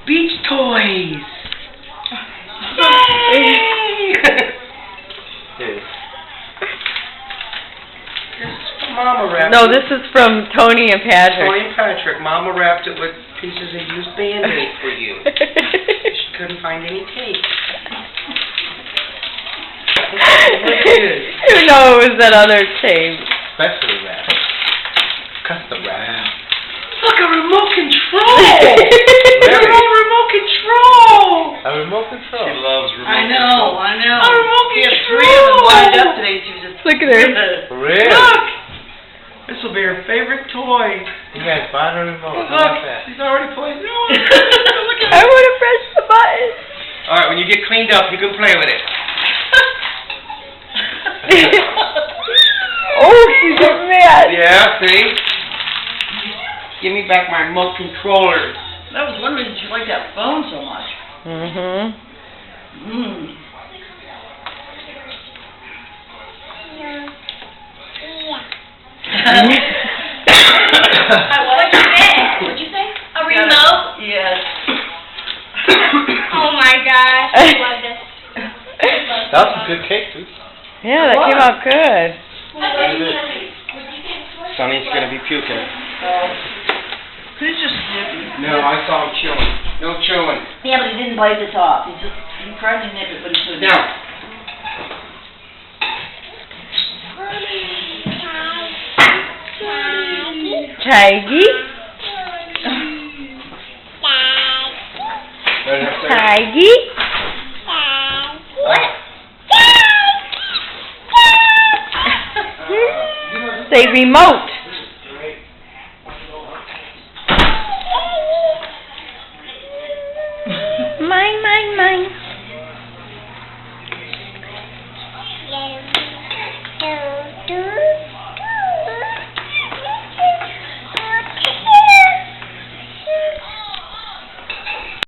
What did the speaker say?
Beach toys. Yay! This is from Mama wrapped. No, this is from Tony and Patrick. Tony and Patrick. Mama wrapped it with pieces of used Band-Aid for you. She couldn't find any tape. Who knows that other tape? Special wrap. Custom wrap. Look, a remote control! Your own remote control! A remote control. She loves remote control. I know. A remote She had control! 3 of them lined up today. She was just... Look at her. For real? Look! This will be her favorite toy. You guys bought her remote. Look, she's already playing. No, look at I want to press the button. Alright, when you get cleaned up, you can play with it. Oh, she's getting mad. Yeah, see? Give me back my remote controller. That was one reason she liked that phone so much. Mm-hmm. Mm. What'd you say? What'd you say? A remote? Yes. Oh my gosh, I love this. That's a good cake, too. Yeah, that came out good. Sonny's gonna be puking. He's just snippy. No, I saw him chewing. No chewing. Yeah, but he didn't bite the top. He tried to nip it, but he couldn't. Now. Tiggy. Tiggy. Say remote.